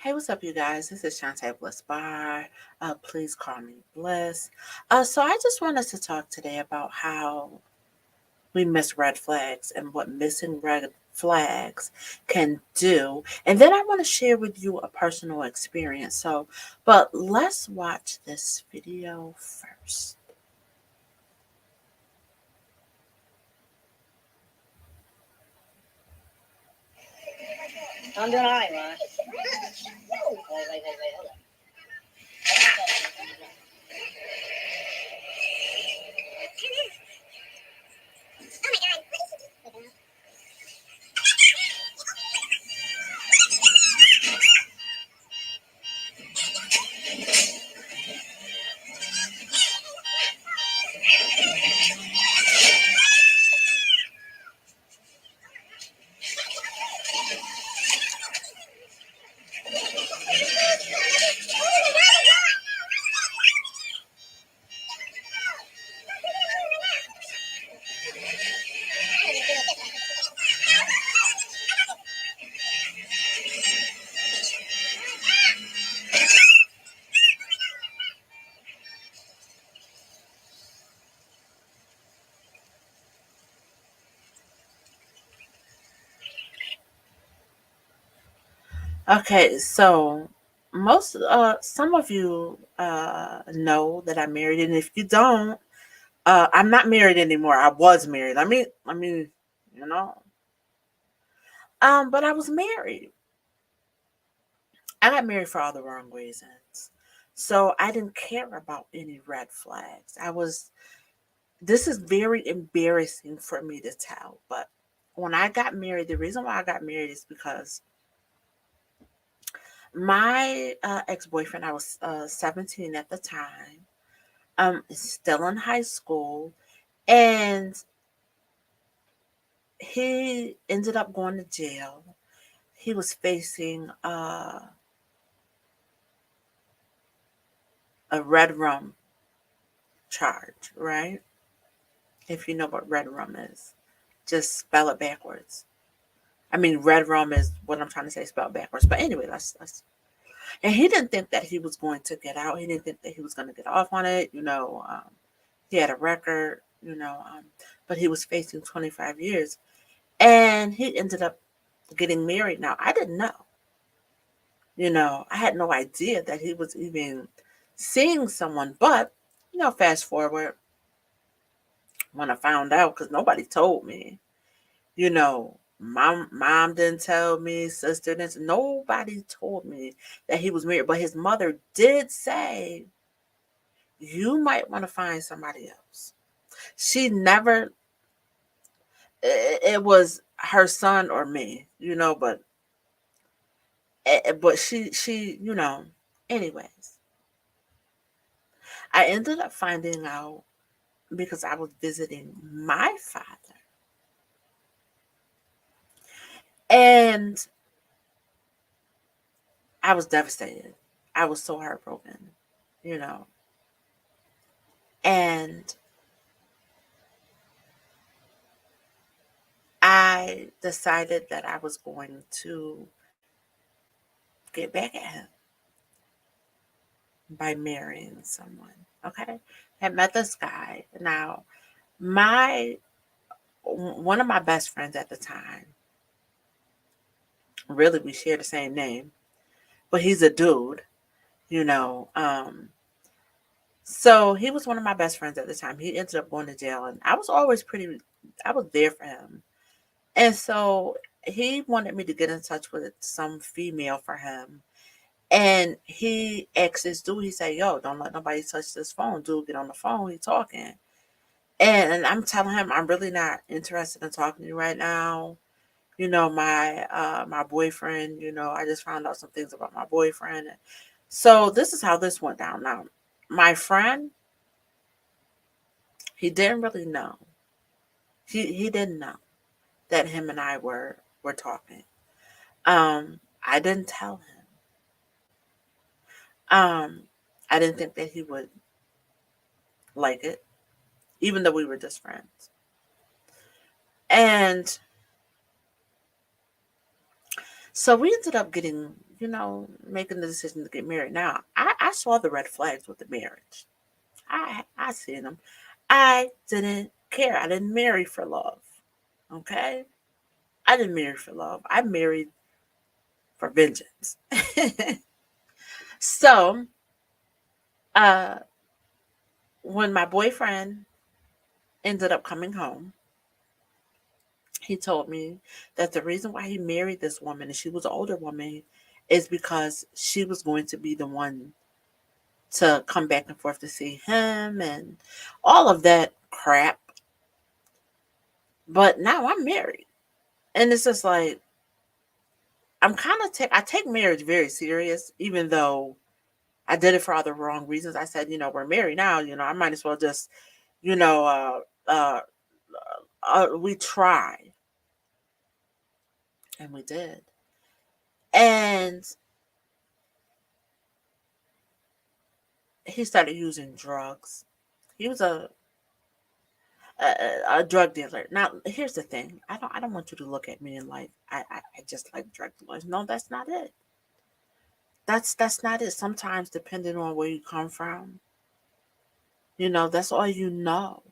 Hey, what's up, you guys? This is Shantae Bliss Bar. Please call me Bliss. So I just wanted to talk today about how we miss red flags and what missing red flags can do. And then I want to share with you a personal experience. But let's watch this video first. I'm doing all right, Ron. Wait, hold on. Okay, so some of you know that I'm married, and if you don't, I'm not married anymore. I was married. You know, but I was married. I got married for all the wrong reasons. So I didn't care about any red flags. This is very embarrassing for me to tell, but when I got married, the reason why I got married is because my ex boyfriend, I was 17 at the time, still in high school, and he ended up going to jail. He was facing a red rum charge, right? If you know what red rum is, just spell it backwards. I mean, red rum is what I'm trying to say, spelled backwards. But anyway, let's. And he didn't think that he was going to get out. He didn't think that he was going to get off on it. He had a record. But he was facing 25 years, and he ended up getting married. Now I didn't know. I had no idea that he was even seeing someone. But fast forward when I found out, because nobody told me. Mom didn't tell me, sister didn't. Nobody told me that he was married, but his mother did say you might want to find somebody else. She never. It was her son or me, but she. Anyways, I ended up finding out because I was visiting my father, and I was devastated. I was so heartbroken, you know. And I decided that I was going to get back at him by marrying someone. Okay. I met this guy. Now, my one of my best friends at the time, really we share the same name, but he's a dude, you know. So he was one of my best friends at the time. He ended up going to jail, and I was there for him. And so he wanted me to get in touch with some female for him. And he asked this dude, he said, yo, don't let nobody touch this phone. Dude, get on the phone. He talking. And I'm telling him, I'm really not interested in talking to you right now. My boyfriend, I just found out some things about my boyfriend. So this is how this went down. Now, my friend, he didn't really know. He didn't know that him and I were talking. I didn't tell him. I didn't think that he would like it, even though we were just friends. And So we ended up getting, making the decision to get married. Now, I saw the red flags with the marriage. I seen them. I didn't care. I didn't marry for love. Okay? I didn't marry for love. I married for vengeance. So, uh, when my boyfriend ended up coming home, he told me that the reason why he married this woman, and she was an older woman, is because she was going to be the one to come back and forth to see him and all of that crap. But now I'm married. And it's just like, I take marriage very serious, even though I did it for all the wrong reasons. I said, we're married now, I might as well just, you know, we try. And we did. And he started using drugs. He was a drug dealer. Now, here's the thing. I don't want you to look at me and like I just like drug dealers. No, that's not it. That's not it. Sometimes, depending on where you come from, that's all you know.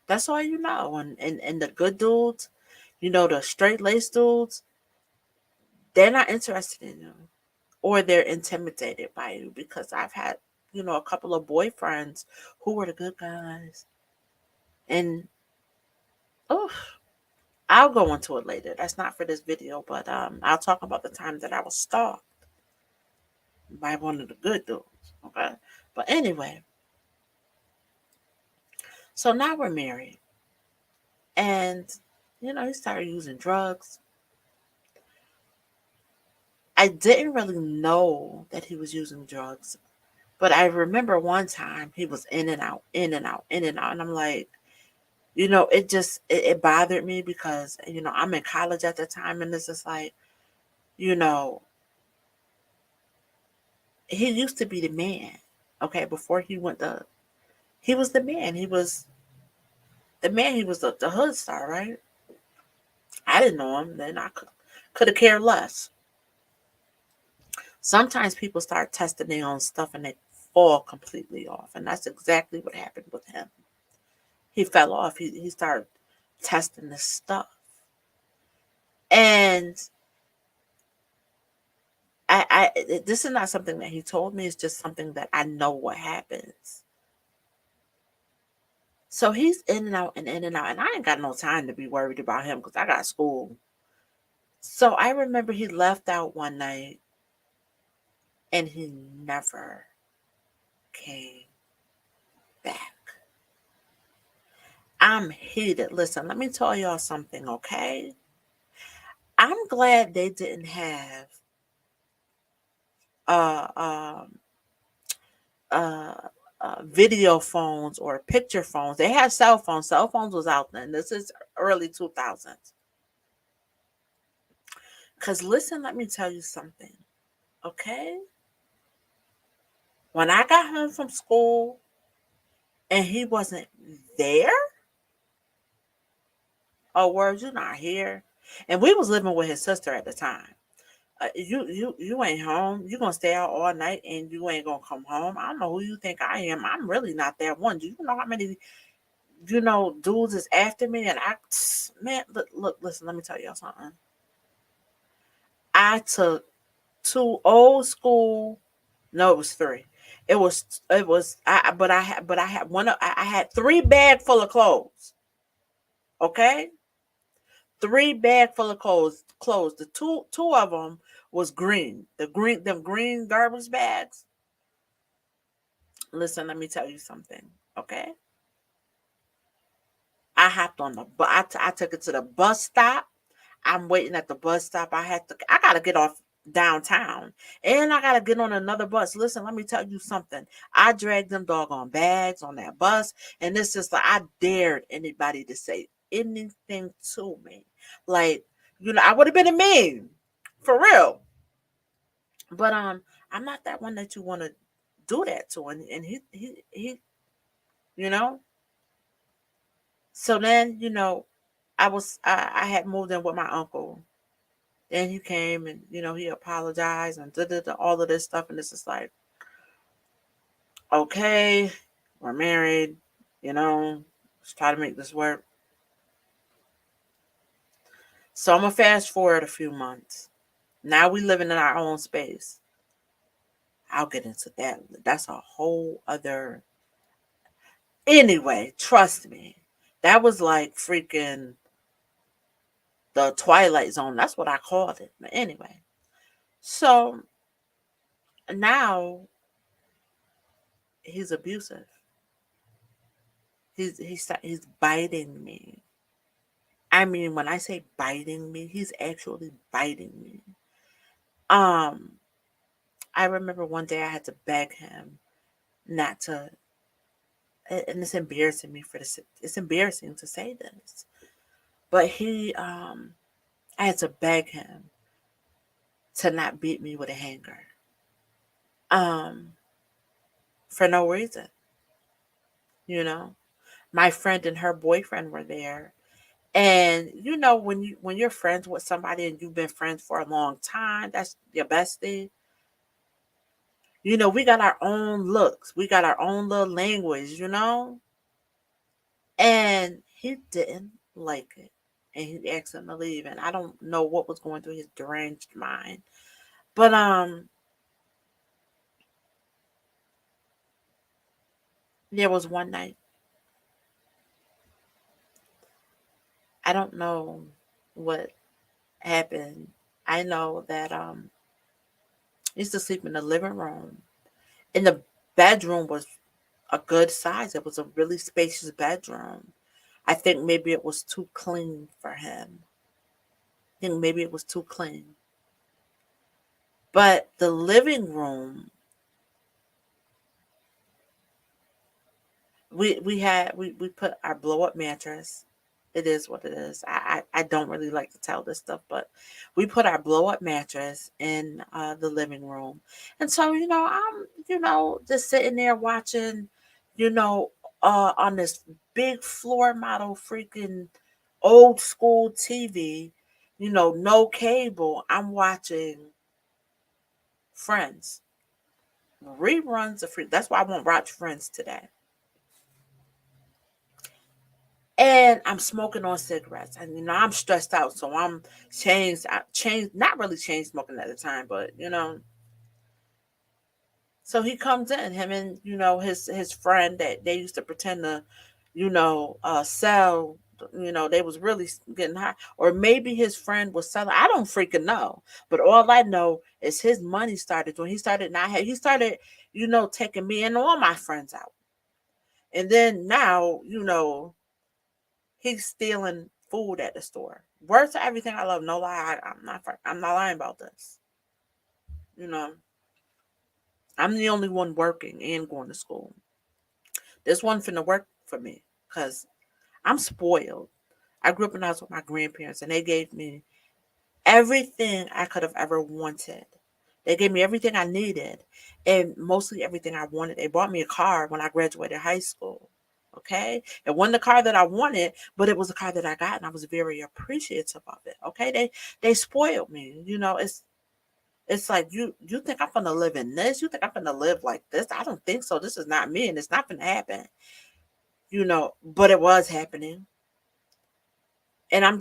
That's all you know. And the good dudes, the straight laced dudes, they're not interested in you, or they're intimidated by you, because I've had, a couple of boyfriends who were the good guys. And oh, I'll go into it later. That's not for this video, but I'll talk about the time that I was stalked by one of the good dudes. Okay. But anyway, so now we're married. And, he started using drugs. I didn't really know that he was using drugs, but I remember one time he was in and out, in and out, in and out. And I'm like, it bothered me because, I'm in college at the time, and it's just like, you know, he used to be the man. Okay. Before he was the man. He was the man. He was the hood star, right? I didn't know him. Then I could have cared less. Sometimes people start testing their own stuff and they fall completely off. And that's exactly what happened with him. He fell off. He started testing this stuff. And this is not something that he told me. It's just something that I know what happens. So he's in and out and in and out. And I ain't got no time to be worried about him because I got school. So I remember he left out one night and he never came back. I'm heated. Listen, let me tell y'all something, okay? I'm glad they didn't have uh um video phones or picture phones. They had cell phones. Cell phones was out then. This is early 2000s. Cause listen, let me tell you something, okay? When I got home from school and he wasn't there, oh, words, you're not here. And we was living with his sister at the time. You ain't home. You gonna stay out all night and you ain't gonna come home. I don't know who you think I am. I'm really not that one. Do you know how many dudes is after me? And I, man, look, listen. Let me tell y'all something. I took two old school. No, it was three. It was. But I had one. I had three bag full of clothes. Okay, three bag full of clothes. Clothes. The two of them was green. Them green garbage bags. Listen, let me tell you something. Okay, I hopped on the bus. I took it to the bus stop. I'm waiting at the bus stop. I gotta get off downtown and I gotta get on another bus. Listen, let me tell you something. I dragged them doggone bags on that bus, and it's just like I dared anybody to say anything to me. Like, I would have been a meme for real. But I'm not that one that you want to do that to. And he you know. So then, I had moved in with my uncle. Then he came and, he apologized and all of this stuff. And it's just like, okay, we're married, let's try to make this work. So I'm going to fast forward a few months. Now we living in our own space. I'll get into that. That's a whole other. Anyway, trust me. That was like freaking the Twilight Zone. That's what I called it. But anyway. So now he's abusive. He's biting me. I mean, when I say biting me, he's actually biting me. Um, I remember one day I had to beg him not to, and it's embarrassing me for this. It's embarrassing to say this, but I had to beg him to not beat me with a hanger, um, for no reason. You know, my friend and her boyfriend were there, and when you're friends with somebody and you've been friends for a long time, that's your bestie. We got our own looks. We got our own little language. And he didn't like it. And he asked him to leave. And I don't know what was going through his deranged mind. But there was one night. I don't know what happened. I know that I used to sleep in the living room. And the bedroom was a good size. It was a really spacious bedroom. I think maybe it was too clean for him. I think maybe it was too clean. But the living room, we put our blow up mattress. It is what it is. I don't really like to tell this stuff, but we put our blow up mattress in the living room. And so, I'm, just sitting there watching, you know, on this big floor model freaking old school TV, no cable. I'm watching Friends. Reruns of Friends. That's why I won't watch Friends today. And I'm smoking on cigarettes, and I'm stressed out, so I'm not really chain smoking at the time, but so he comes in, him and his friend that they used to pretend to, sell. They was really getting high, or maybe his friend was selling. I don't freaking know, but all I know is his money started when he started not he started, taking me and all my friends out, and then now he's stealing food at the store. Words to everything I love. No lie. I'm not lying about this. You know, I'm the only one working and going to school. This one finna work for me because I'm spoiled. I grew up in the house with my grandparents, and they gave me everything I could have ever wanted. They gave me everything I needed, and mostly everything I wanted. They bought me a car when I graduated high school. Okay, it wasn't the car that I wanted, but it was a car that I got, and I was very appreciative of it. Okay, they spoiled me. It's like you think I'm gonna live in this? You think I'm gonna live like this? I don't think so. This is not me, and it's not gonna happen. But it was happening, and I'm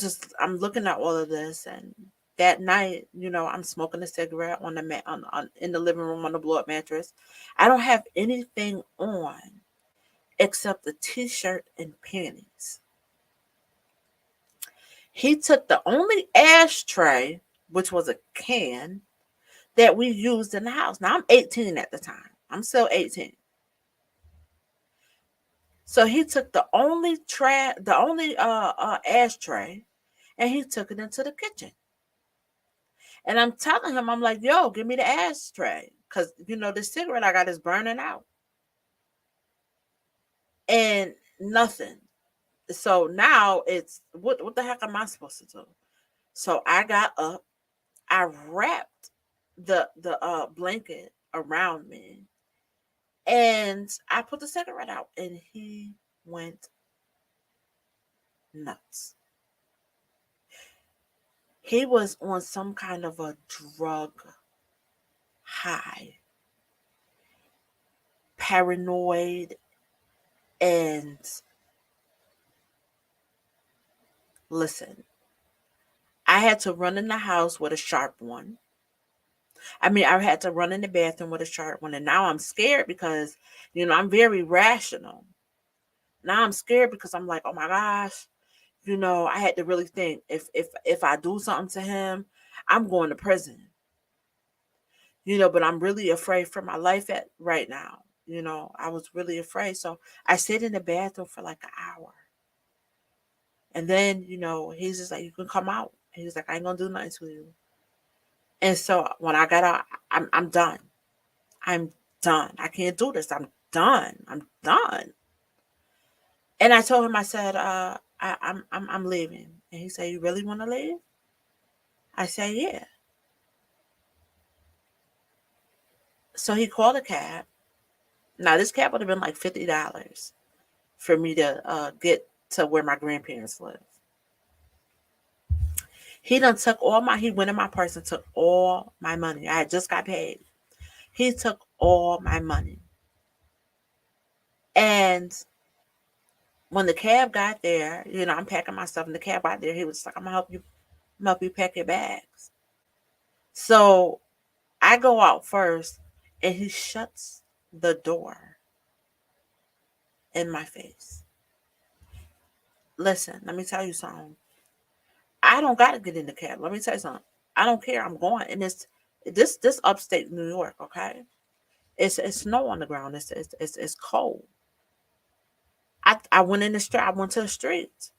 looking at all of this, and that night, I'm smoking a cigarette on the mat on in the living room on the blow up mattress. I don't have anything on except the t-shirt and panties. He took the only ashtray, which was a can, that we used in the house. Now I'm 18 at the time. I'm still 18. So he took the only ashtray, and he took it into the kitchen. And I'm telling him, I'm like, yo, give me the ashtray. Cause the cigarette I got is burning out. And nothing. So now it's what the heck am I supposed to do? So I got up, I wrapped the blanket around me, and I put the cigarette out, and he went nuts. He was on some kind of a drug high, paranoid, and listen, I had to run in the house with a sharp one. I mean, I had to run in the bathroom with a sharp one, and now I'm scared because, I'm very rational. Now I'm scared because I'm like, oh my gosh, I had to really think if I do something to him, I'm going to prison. But I'm really afraid for my life at right now. I was really afraid. So I sit in the bathroom for like an hour. And then, he's just like, you can come out. He's like, I ain't gonna do nothing to you. And so when I got out, I'm done. I'm done. I can't do this. I'm done. I'm done. And I told him, I said, I'm leaving. And he said, you really want to leave? I said, yeah. So he called a cab. Now this cab would have been like $50 for me to get to where my grandparents live. He went in my purse and took all my money. I had just got paid. He took all my money. And when the cab got there, I'm packing my stuff, and the cab got there, he was like, I'm gonna help you pack your bags. So I go out first, and he shuts the door in my face. Listen, let me tell you something. I don't gotta get in the cab. Let me tell you something. I don't care. I'm going, and this upstate New York, okay? It's snow on the ground. It's cold. I went in the street. I went to the streets.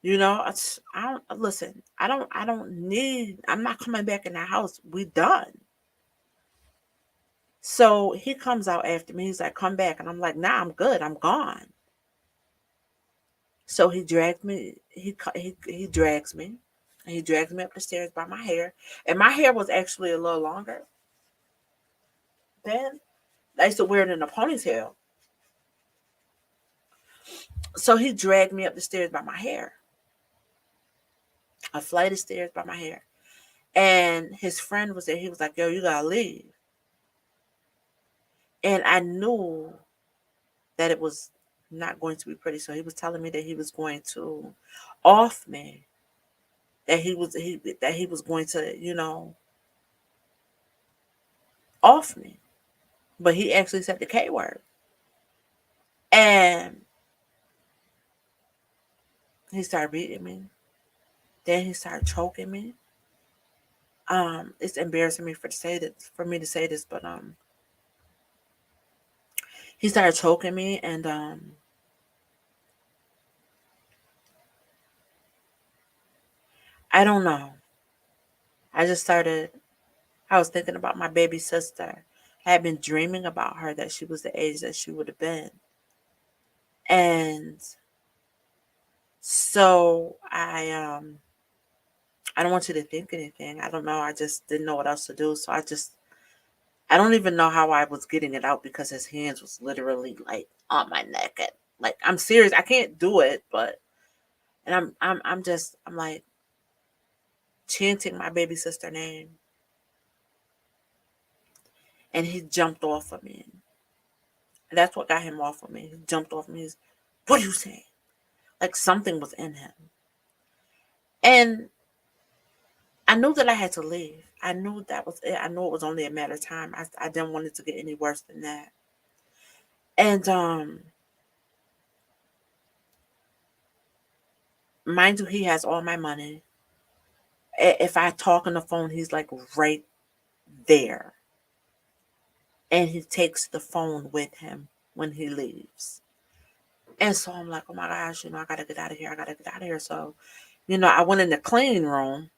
I don't listen. I don't need. I'm not coming back in the house. We done. So he comes out after me. He's like, "Come back," and I'm like, "Nah, I'm good. I'm gone." So he dragged me. He drags me. And he drags me up the stairs by my hair, and my hair was actually a little longer then. I used to wear it in a ponytail. So he dragged me up the stairs by my hair, a flight of stairs by my hair. And his friend was there. He was like, yo, you gotta leave. And I knew that it was not going to be pretty. So he was telling me that he was going to off me. That he was going to, off me. But he actually said the K word. And he started beating me. Then he started choking me. It's embarrassing me for me to say this, but he started choking me, and I don't know. I just started. I was thinking about my baby sister. I had been dreaming about her, that she was the age that she would have been, and so I don't want you to think anything. I don't know. I just didn't know what else to do, so I don't even know how I was getting it out because his hands was literally like on my neck. Like, I'm serious. I can't do it, but and I'm like chanting my baby sister name, and he jumped off of me. And that's what got him off of me. He jumped off me. He's, what are you saying? Like something was in him, and I knew that I had to leave. I knew that was it. I knew it was only a matter of time. I didn't want it to get any worse than that. And mind you, he has all my money. If I talk on the phone, he's like right there. And he takes the phone with him when he leaves. And so I'm like, oh my gosh, I gotta get out of here. I gotta get out of here. So, I went in the clean room,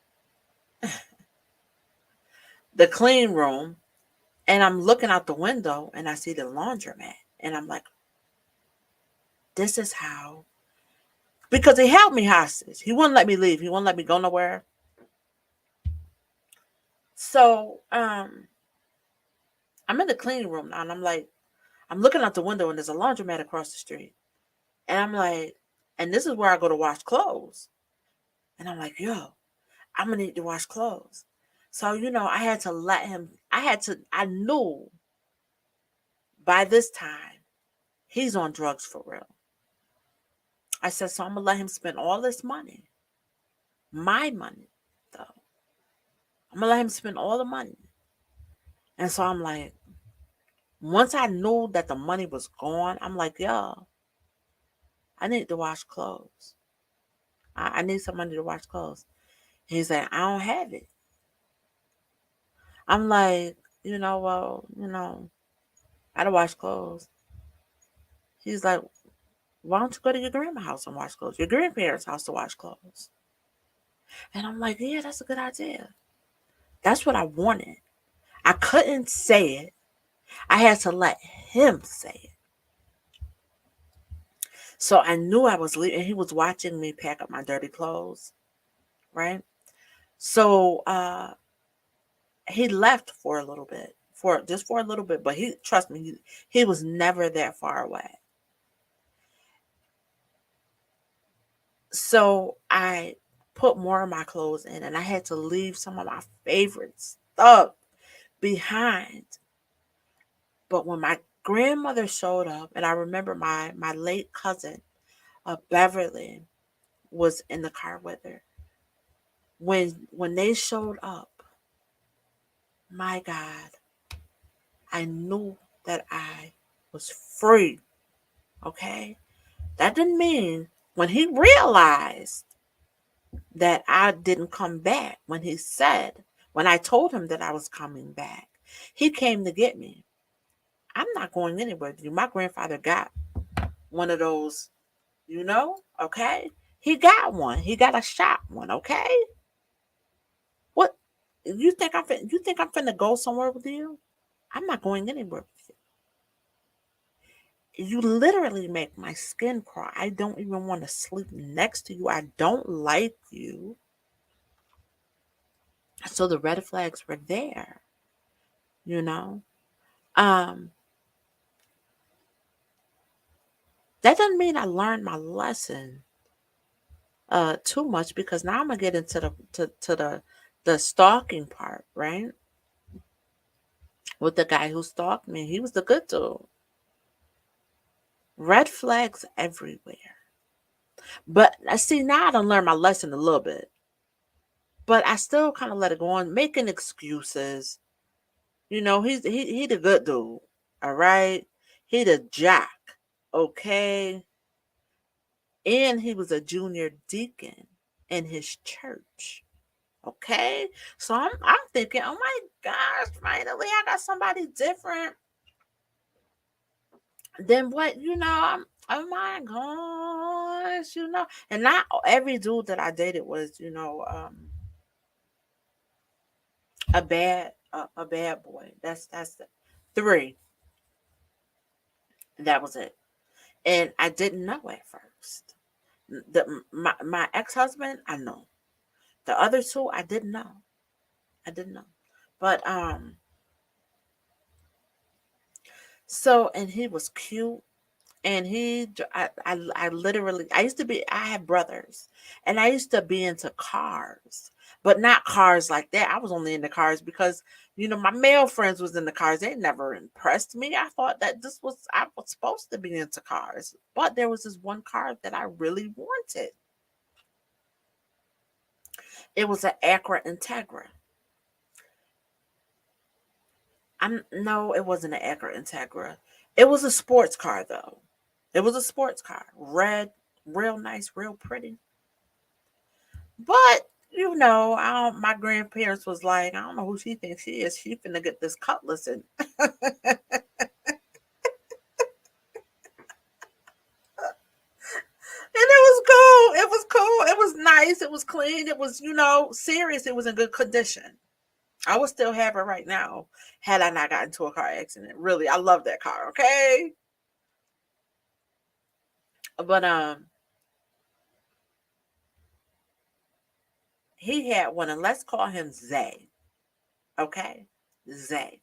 and I'm looking out the window, and I see the laundromat. And I'm like, this is how, because he held me hostage. He wouldn't let me leave. He wouldn't let me go nowhere. So, I'm in the cleaning room now, and I'm looking out the window, and there's a laundromat across the street. And I'm like, and this is where I go to wash clothes. And I'm like, yo, I'm gonna need to wash clothes. So, I had to let him, I knew by this time he's on drugs for real. I said, so I'm gonna let him spend all this money, my money, though. I'm gonna let him spend all the money. And so I'm like, once I knew that the money was gone, I'm like, yo, I need to wash clothes. I need some money to wash clothes. He's like, I don't have it. I'm like, well, I don't wash clothes. He's like, why don't you go to your grandma's house and wash clothes? Your grandparents' house to wash clothes. And I'm like, yeah, that's a good idea. That's what I wanted. I couldn't say it. I had to let him say it. So I knew I was leaving. He was watching me pack up my dirty clothes, right? So he left for a little bit, for a little bit. But trust me, he was never that far away. So I put more of my clothes in, and I had to leave some of my favorite stuff behind. But when my grandmother showed up, and I remember my late cousin, Beverly, was in the car with her. When they showed up, my God, I knew that I was free. Okay? That didn't mean when he realized that I didn't come back, when I told him that I was coming back, he came to get me. I'm not going anywhere with you. My grandfather got one of those, okay? He got one. He got a shot one, okay? What you think I'm finna go somewhere with you? I'm not going anywhere with you. You literally make my skin crawl. I don't even want to sleep next to you. I don't like you. So the red flags were there, you know? Um, that doesn't mean I learned my lesson too much, because now I'm gonna get into the stalking part, right? With the guy who stalked me. He was the good dude. Red flags everywhere. But I see, now I done learned my lesson a little bit. But I still kind of let it go on, making excuses. He the good dude. All right. He the jock. Okay. And he was a junior deacon in his church. Okay. So I'm thinking, oh my gosh, finally I got somebody different than what, oh my gosh, And not every dude that I dated was, a bad boy. That's the three. That was it. And I didn't know at first. My ex-husband, I know. The other two, I didn't know. I didn't know. But so, and he was cute. And I literally, I had brothers, and I used to be into cars, but not cars like that. I was only into cars because, my male friends was in the cars. They never impressed me. I thought that I was supposed to be into cars, but there was this one car that I really wanted. It was an Acura Integra. No, it wasn't an Acura Integra. It was a sports car though. It was a sports car, red, real nice, real pretty. But my grandparents was like, I don't know who she thinks she is. She finna get this cutlass, and it was cool. It was cool. It was nice. It was clean. It was, serious. It was in good condition. I would still have it right now had I not gotten into a car accident. Really, I love that car. Okay, but he had one, and let's call him Zay. Okay, Zay.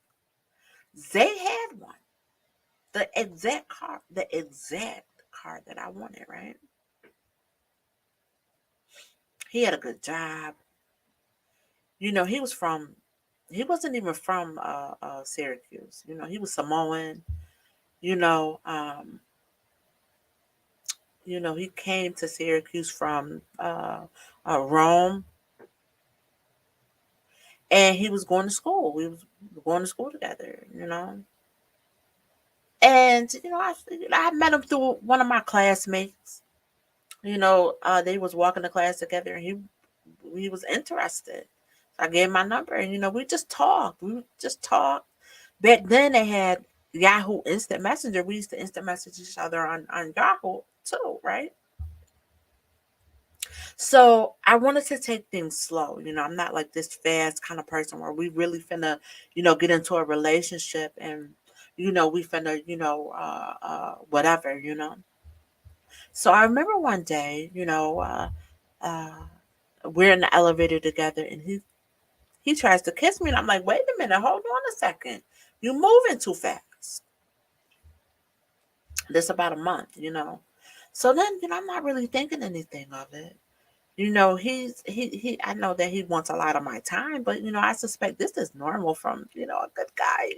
Zay had one. The exact car that I wanted, right? He had a good job. He was from, he wasn't even from Syracuse. He was Samoan. You know, um, he came to Syracuse from Rome, and he was going to school. We was going to school together. And I met him through one of my classmates. They was walking to class together, and he was interested. So I gave him my number, and we just talked. We just talked. Back then they had Yahoo Instant Messenger. We used to instant message each other on Yahoo too, right? So I wanted to take things slow. I'm not like this fast kind of person where we really finna, get into a relationship and, we finna, whatever. So I remember one day, uh, we're in the elevator together, and he tries to kiss me, and I'm like, wait a minute, hold on a second. You moving too fast. This about a month. So then, I'm not really thinking anything of it. He I know that he wants a lot of my time, but I suspect this is normal from, a good guy.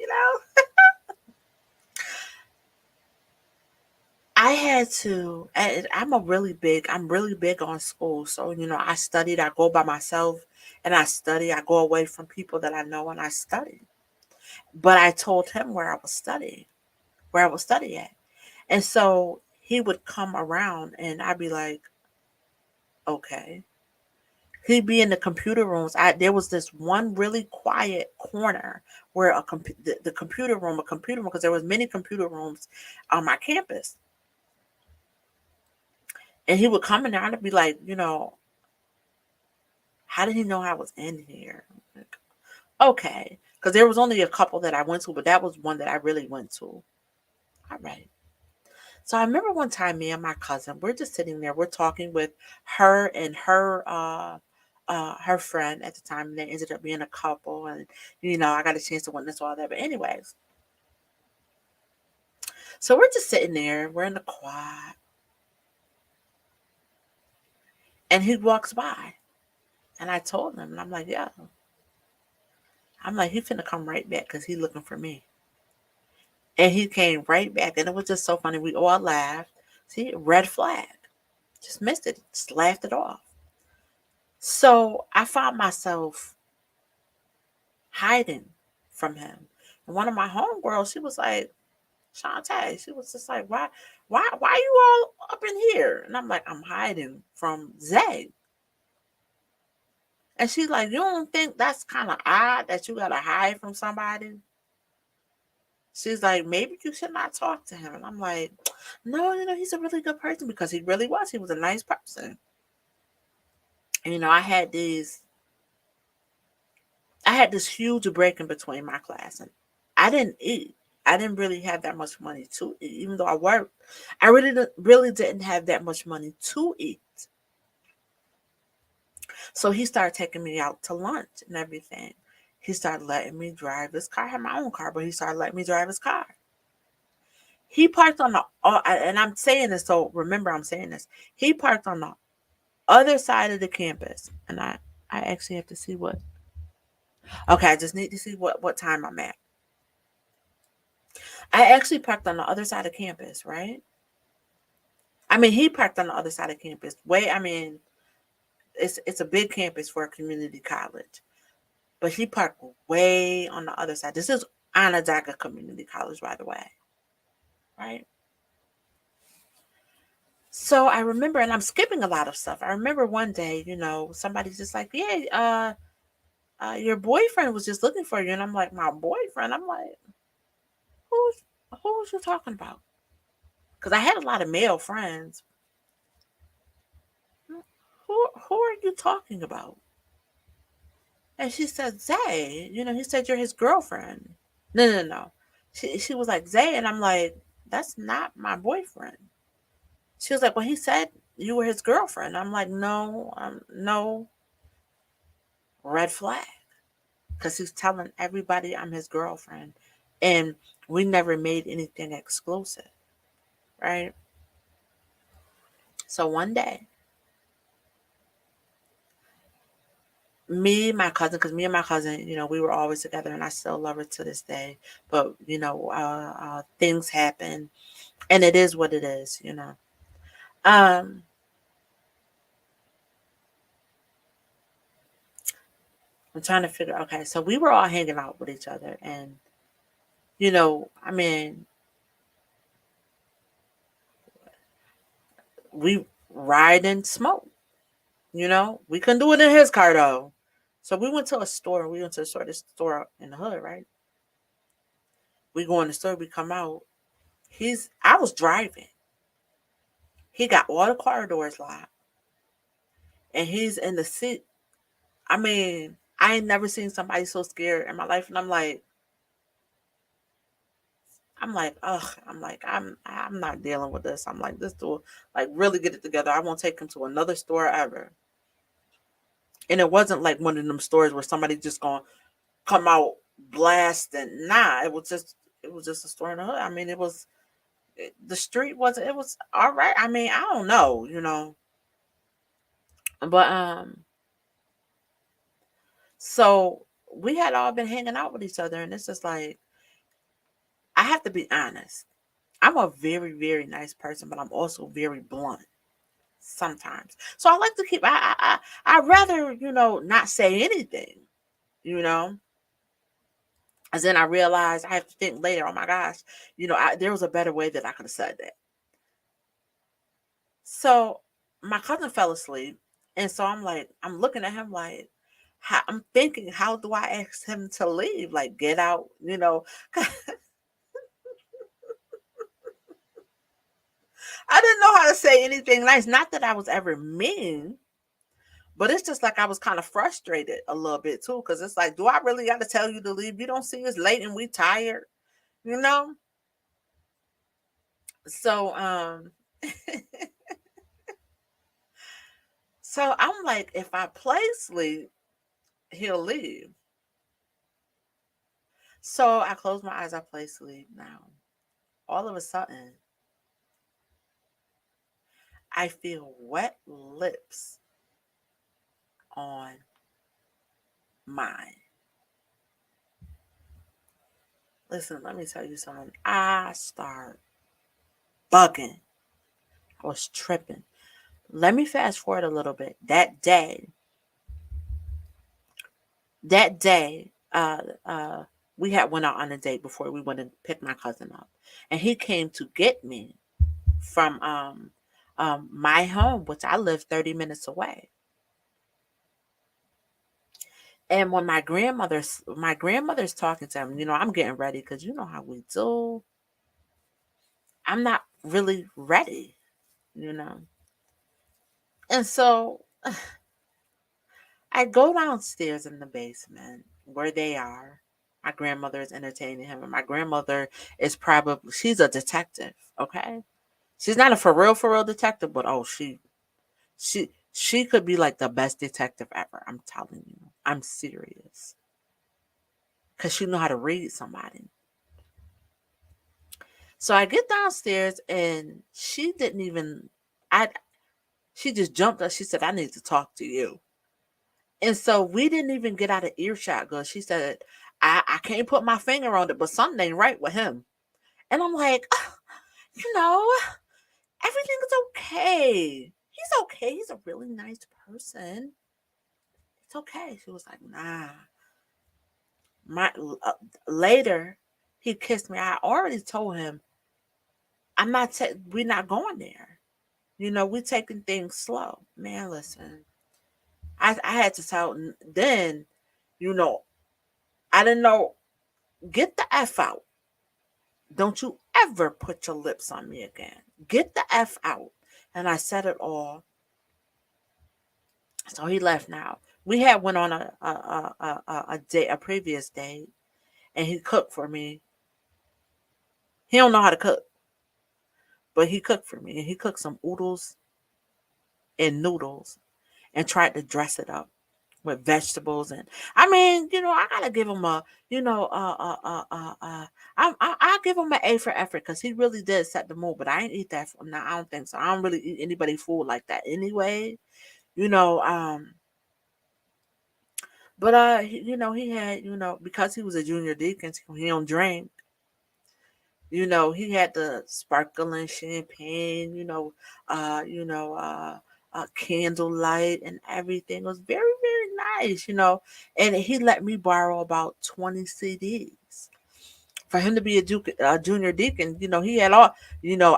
I had to, and I'm really big on school. So, I studied, I go by myself and I study, I go away from people that I know and I study. But I told him where I would study at. And so he would come around and I'd be like, okay. He'd be in the computer rooms. There was this one really quiet corner where the computer room, because there was many computer rooms on my campus. And he would come in there and I'd be like, how did he know I was in here? Like, okay. Because there was only a couple that I went to, but that was one that I really went to. All right. So I remember one time, me and my cousin, we're just sitting there, we're talking with her and her friend at the time, and they ended up being a couple, and I got a chance to witness all that. But anyways, so we're just sitting there, we're in the quad, and he walks by, and I told him, and I'm like, yeah, I'm like, he finna come right back because he looking for me, and he came right back, and it was just so funny. We all laughed. See, red flag, just missed it, just laughed it off. So I found myself hiding from him. And one of my homegirls, she was like, Shantae, she was just like, why you all up in here? And I'm like, I'm hiding from Zay. And she's like, you don't think that's kind of odd that you gotta hide from somebody? She's like, maybe you should not talk to him. And I'm like, no, he's a really good person, because he really was. He was a nice person. And I had this huge break in between my class, and I didn't eat. I didn't really have that much money to eat, even though I worked. I really didn't have that much money to eat. So he started taking me out to lunch and everything. He started letting me drive his car. I had my own car, but he started letting me drive his car. He parked on the, and I'm saying this, so remember I'm saying this. He parked on the other side of the campus, and I actually have to see what. Okay, I just need to see what time I'm at. I actually parked on the other side of campus, right? I mean, he parked on the other side of campus. I mean, it's a big campus for a community college, but he parked way on the other side. This is Onondaga Community College, by the way, right? So I remember, and I'm skipping a lot of stuff. I remember one day, somebody's just like, yeah, your boyfriend was just looking for you, and I'm like, my boyfriend? I'm like, who's who's you talking about? Because I had a lot of male friends. Who are you talking about? And she said, Zay, he said you're his girlfriend. No, no, no. She was like, Zay. And I'm like, that's not my boyfriend. She was like, well, he said you were his girlfriend. I'm like, no, no, red flag. Because he's telling everybody I'm his girlfriend. And we never made anything exclusive, right? So one day, my cousin, because me and my cousin, we were always together, and I still love her to this day. But things happen, and it is what it is. Um, I'm trying to figure. Okay, so we were all hanging out with each other, and I mean, we ride and smoke. We couldn't do it in his car though. So we went to a store. We went to this store in the hood, right? We go in the store. We come out. I was driving. He got all the car doors locked, and he's in the seat. I mean, I ain't never seen somebody so scared in my life, and I'm like, ugh. I'm not dealing with this. I'm like, this dude, like, really get it together. I won't take him to another store ever. And it wasn't like one of them stores where somebody just gonna come out blasting. Nah, it was just a store in the hood. I mean, the street wasn't. It was all right. I mean, I don't know. But so we had all been hanging out with each other, and it's just like, I have to be honest. I'm a very, very nice person, but I'm also very blunt sometimes. So I like to keep. I rather not say anything. You know. And then I realized I have to think later. Oh my gosh, there was a better way that I could have said that. So my cousin fell asleep, and so I'm looking at him like, I'm thinking, how do I ask him to leave? Like, get out. I didn't know how to say anything nice. Not that I was ever mean, but it's just like I was kind of frustrated a little bit too, because it's like, do I really got to tell you to leave? You don't see it's late and we tired, you know? So, so I'm like, if I play sleep, he'll leave. So I close my eyes, I play sleep. Now, all of a sudden, I feel wet lips on mine. Listen, let me tell you something. I start bugging. I was tripping. Let me fast forward a little bit. That day, we had went out on a date before we went and picked my cousin up, and he came to get me from my home, which I live 30 minutes away. And when my grandmother's talking to him, I'm getting ready because you know how we do. I'm not really ready, you know. And so I go downstairs in the basement where they are. My grandmother is entertaining him, and my grandmother she's a detective, okay? She's not a for real detective, but oh, she could be like the best detective ever. I'm telling you. I'm serious. Cause she know how to read somebody. So I get downstairs and she didn't even I she just jumped up. She said, I need to talk to you. And so we didn't even get out of earshot, girl. She said, I can't put my finger on it, but something ain't right with him. And I'm like, you know, everything is okay. He's okay. He's a really nice person. It's okay. She was like, nah. My later, he kissed me. I already told him, we're not going there. We're taking things slow. Man, listen. I had to tell then, you know, I didn't know, get the F out. Don't you ever put your lips on me again. Get the F out. And I said it all. So he left now. We had went on a previous date, and he cooked for me. He don't know how to cook, but he cooked for me. And he cooked some oodles and noodles and tried to dress it up with vegetables. And I mean, I gotta give him a, I give him an A for effort because he really did set the mood. But I ain't eat that. No, I don't think so. I don't really eat anybody food like that anyway. You know, um, But he had, because he was a junior deacon, so he don't drink. He had the sparkling champagne, candlelight and everything. It was very, very nice. And he let me borrow about 20 CDs. For him to be a junior deacon, he had all,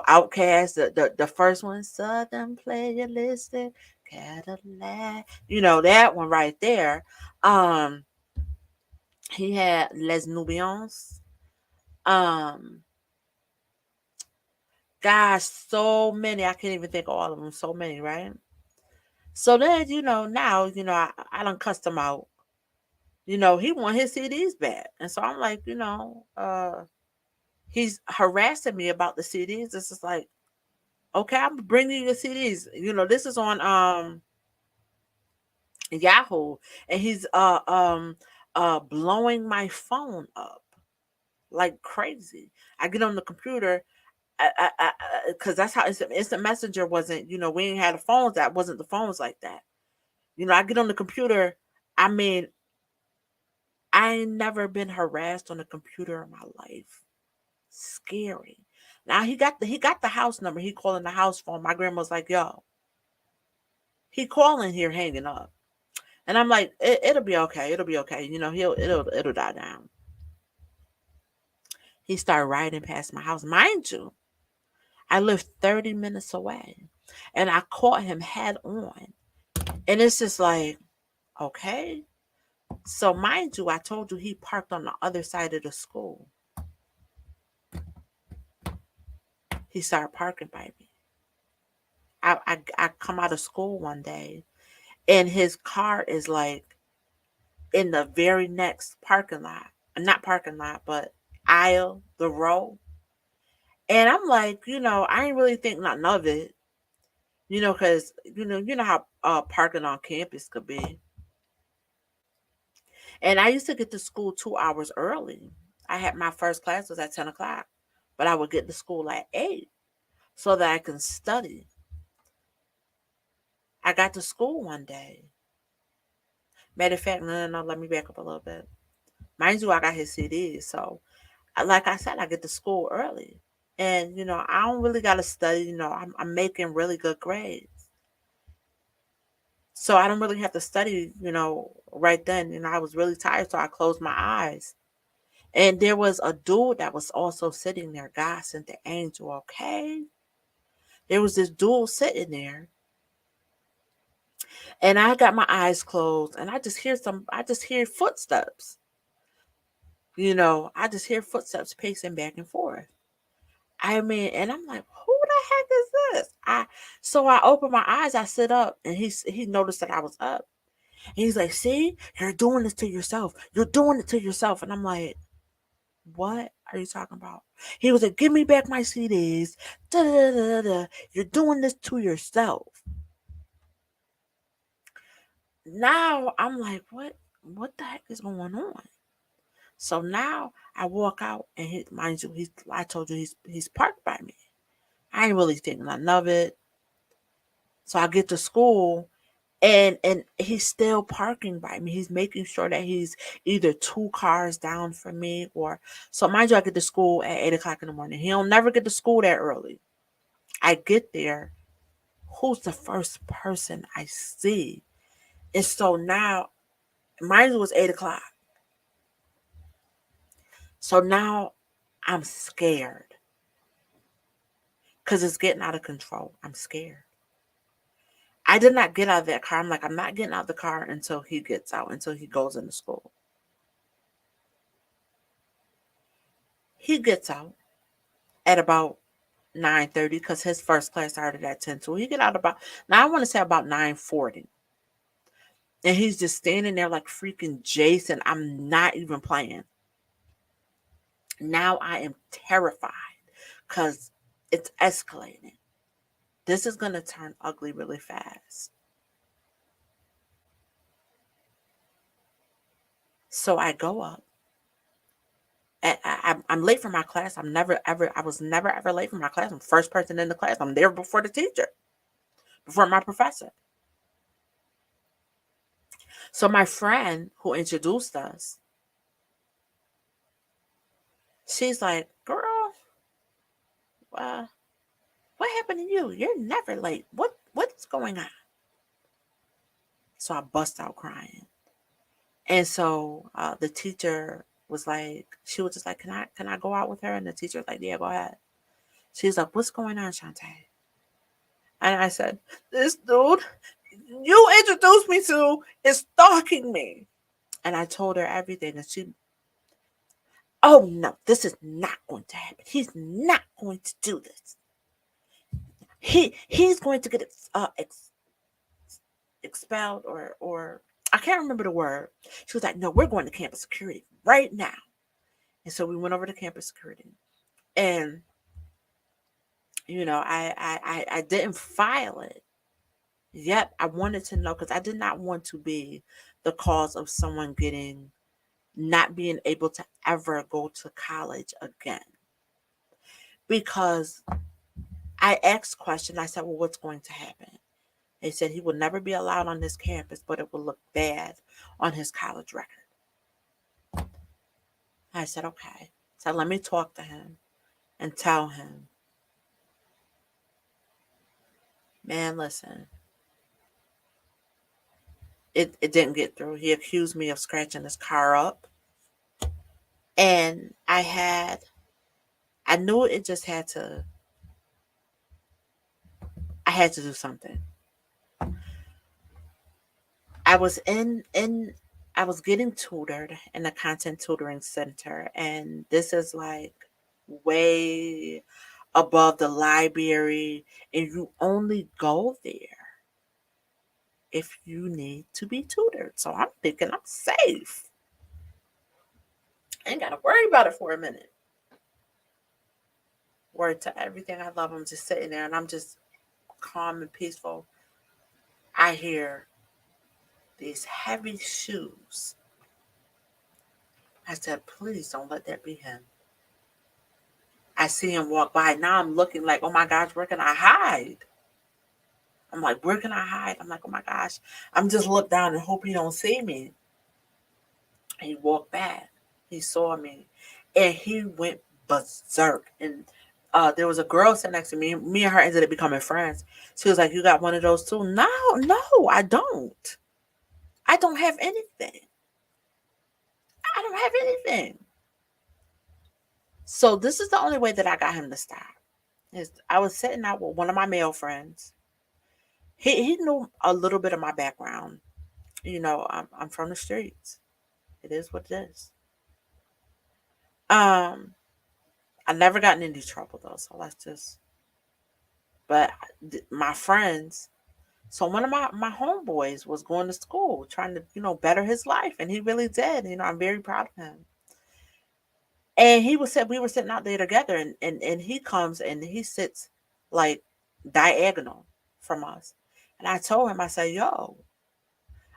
Outcast, the first one, Southern Playalistic, Cadillac, that one right there. Um, he had Les Nubians. Um, Gosh, so many. I can't even think of all of them. So many, right? So then, now, I don't cuss him out. He want his CDs back. And so I'm like, he's harassing me about the CDs. It's just like, okay, I'm bringing you your CDs. This is on Yahoo, and he's blowing my phone up like crazy. I get on the computer, because that's how instant messenger wasn't. We ain't had the phones. That wasn't the phones like that. I get on the computer. I mean, I ain't never been harassed on a computer in my life. Scary. Now he got the house number. He calling the house phone. My grandma's like, yo, he calling here, hanging up, and I'm like, it'll be okay. It'll be okay. It'll die down. He started riding past my house, mind you. I live 30 minutes away, and I caught him head on, and it's just like, okay. So mind you, I told you he parked on the other side of the school. He started parking by me. I come out of school one day, and his car is like in the very next parking lot. Not parking lot, but aisle, the row. And I'm like, I ain't really think nothing of it, because how parking on campus could be. And I used to get to school 2 hours early. I had my first class was at 10 o'clock, but I would get to school at 8 so that I can study. I got to school one day. Matter of fact, no, let me back up a little bit. Mind you, I got his CDs, so like I said, I get to school early, and I don't really gotta study. I'm making really good grades, so I don't really have to study. Right then, I was really tired, so I closed my eyes. And there was a dude that was also sitting there. God sent the angel, okay? There was this dude sitting there, and I got my eyes closed, and I just hear footsteps. I just hear footsteps pacing back and forth. I mean, and I'm like, who the heck is this? So I open my eyes, I sit up, and he noticed that I was up. And he's like, see, you're doing this to yourself. You're doing it to yourself. And I'm like, what are you talking about? He was like, give me back my CDs. Da, da, da, da, da. You're doing this to yourself. Now I'm like, what the heck is going on? So now I walk out, and mind you, I told you he's parked by me. I ain't really thinking nothing of it. So I get to school, and he's still parking by me. He's making sure that he's either 2 cars down from me, or so mind you, I get to school at 8 o'clock in the morning. He don't never get to school that early. I get there. Who's the first person I see? And so now mine was 8 o'clock. So now I'm scared because it's getting out of control. I'm scared. I did not get out of that car. I'm like, I'm not getting out of the car until he gets out, until he goes into school. He gets out at about 9:30 because his first class started at 10. So he get out about, now I want to say about 9:40. And he's just standing there like freaking Jason. I'm not even playing. Now I am terrified because it's escalating. This is going to turn ugly really fast. So I go up. I'm late for my class. I was never ever late for my class. I'm first person in the class. I'm there before the teacher, before my professor. So my friend who introduced us, she's like, girl, uh, what happened to you? You're never late. What's going on? So I bust out crying. And so the teacher was like, she was just like, can I go out with her? And the teacher was like, yeah, go ahead. She's like, what's going on, Shantae? And I said, this dude you introduced me to is stalking me. And I told her everything. And she, oh no, this is not going to happen. He's not going to do this. He's going to get expelled or I can't remember the word. She was like, no, we're going to campus security right now. And so we went over to campus security. And I didn't file it. Yet I wanted to know because I did not want to be the cause of someone not being able to ever go to college again. Because I asked questions. I said, well, what's going to happen? They said he would never be allowed on this campus, but it would look bad on his college record. I said, okay. So let me talk to him and tell him, man, listen, it didn't get through. He accused me of scratching his car up. And I knew it just I had to do something. I was I was getting tutored in a content tutoring center, and this is like way above the library, and you only go there if you need to be tutored. So I'm thinking I'm safe. I ain't gotta worry about it for a minute. Word to everything I love. I'm just sitting there and I'm just calm and peaceful. I hear these heavy shoes. I said, please don't let that be him. I see him walk by. Now I'm looking like, oh my gosh, where can I hide? I'm like, where can I hide? I'm like, oh my gosh. I'm just look down and hope he don't see me. And he walked back. He saw me. And he went berserk. And there was a girl sitting next to me. Me and her ended up becoming friends. She was like, you got one of those too? No, I don't. I don't have anything. I don't have anything. So this is the only way that I got him to stop. I was sitting out with one of my male friends. He knew a little bit of my background. I'm from the streets. It is what it is. Um, I never got in any trouble though, so let's just. But my friends. So one of my homeboys was going to school, trying to better his life, and he really did. I'm very proud of him. And we were sitting out there together, and he comes and he sits like diagonal from us. And I told him, I said, yo,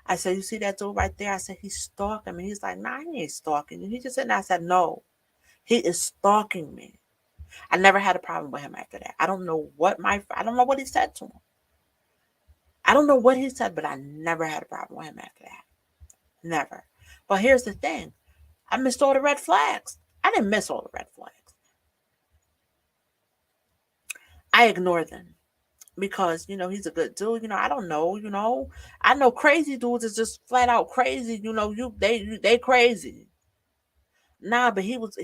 I said, you see that dude right there? I said, he's stalking me. He's like, nah, he ain't stalking you. He just sitting there. I said, no, he is stalking me. I never had a problem with him after that. I don't know what he said to him. I don't know what he said, but I never had a problem with him after that. Never. But here's the thing. I missed all the red flags. I didn't miss all the red flags. I ignored them because he's a good dude. I don't know. I know crazy dudes is just flat out crazy. They crazy. Nah, but he was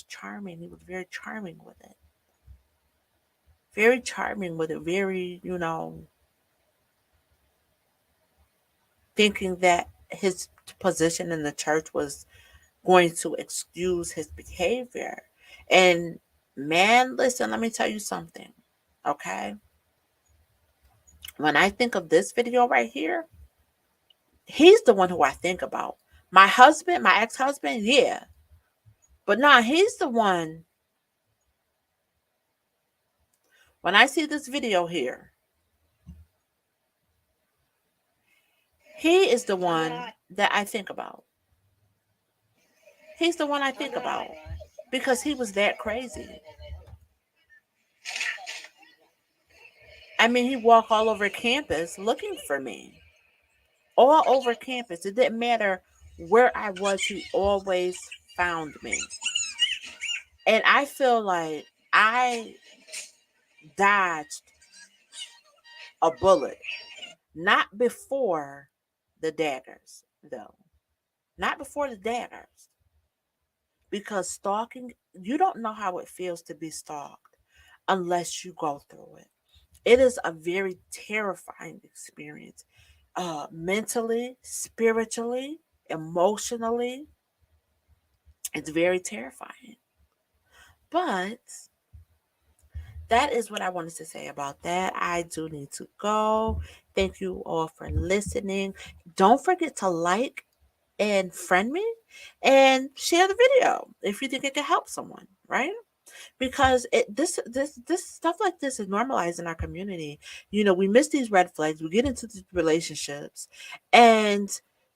charming. He was very charming with it. Very charming with it. Very thinking that his position in the church was going to excuse his behavior. And man, listen, let me tell you something. Okay. When I think of this video right here, he's the one who I think about. My husband, my ex-husband, yeah. But nah, he's the one. When I see this video here, he is the one that I think about. He's the one I think about because he was that crazy. I mean, he walked all over campus looking for me. all over campus. It didn't matter where I was, he always found me. And I feel like I dodged a bullet, not before the daggers, though. Not before the daggers. Because stalking, you don't know how it feels to be stalked unless you go through it. It is a very terrifying experience, mentally, spiritually, emotionally. It's very terrifying. But that is what I wanted to say about that. I do need to go. Thank you all for listening. Don't forget to like and friend me and share the video if you think it can help someone, right? Because this stuff like this is normalized in our community. We miss these red flags, we get into these relationships, and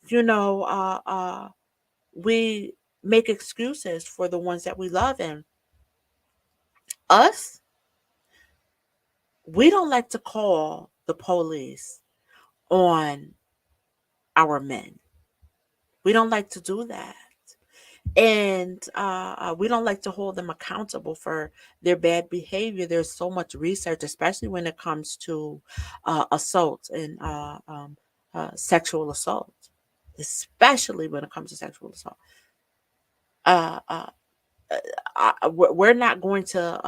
you know uh uh we make excuses for the ones that we love. And us, we don't like to call the police on our men. We don't like to do that. And we don't like to hold them accountable for their bad behavior. There's so much research, especially when it comes to assault and sexual assault, especially when it comes to sexual assault. Uh, uh, we're not going to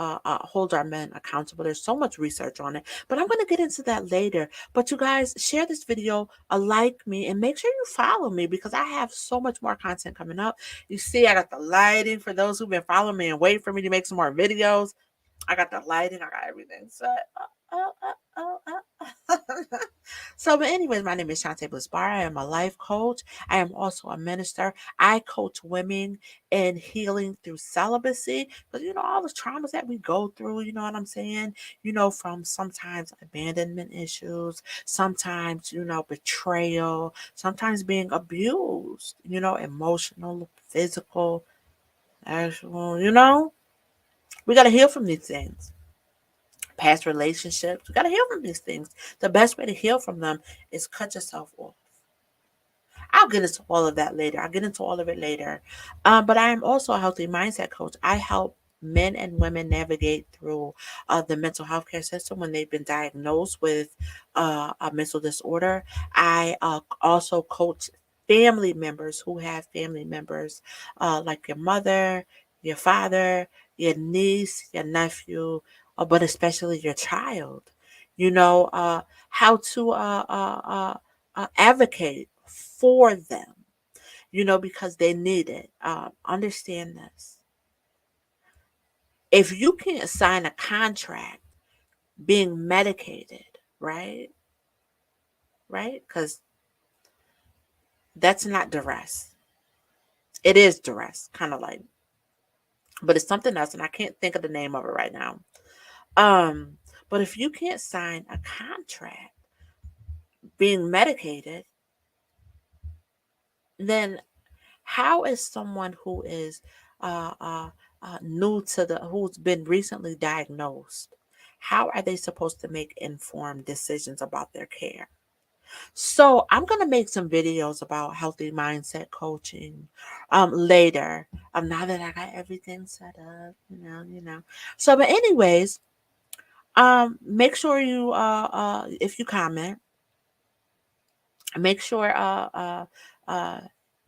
hold our men accountable. There's so much research on it, but I'm going to get into that later. But you guys, share this video, like me, and make sure you follow me because I have so much more content coming up. You see, I got the lighting for those who've been following me and wait for me to make some more videos. I got the lighting, I got everything set. So, but anyways, my name is Shantae Bliss Barr. I am a life coach. I am also a minister. I coach women in healing through celibacy. But all the traumas that we go through, you know what I'm saying? From sometimes abandonment issues, sometimes, betrayal, sometimes being abused, emotional, physical, actual, we got to heal from these things. Past relationships, we got to heal from these things. The best way to heal from them is cut yourself off. I'll get into all of that later. I'll get into all of it later. But I am also a healthy mindset coach. I help men and women navigate through the mental health care system when they've been diagnosed with a mental disorder. I also coach family members who have family members like your mother, your father, your niece, your nephew, but especially your child. How to advocate for them, because they need it. Understand this. If you can't sign a contract being medicated, right? Right? Because that's not duress. It is duress, kind of like, but it's something else, and I can't think of the name of it right now. But if you can't sign a contract being medicated, then how is someone who is uh, uh, who's been recently diagnosed, how are they supposed to make informed decisions about their care? So I'm gonna make some videos about healthy mindset coaching later. Now that I got everything set up, So, but anyways, make sure you if you comment, make sure uh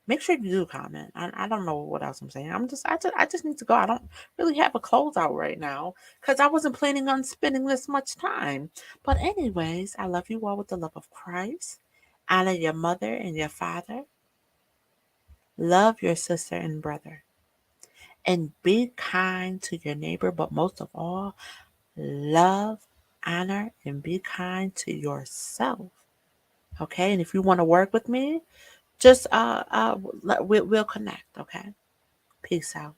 make sure you do comment. I don't know what else I'm saying. I just need to go. I don't really have a closeout right now because I wasn't planning on spending this much time. But anyways, I love you all with the love of Christ. Honor your mother and your father. Love your sister and brother. And be kind to your neighbor, but most of all, love, honor, and be kind to yourself. Okay? And if you want to work with me, just we'll connect. Okay? Peace out.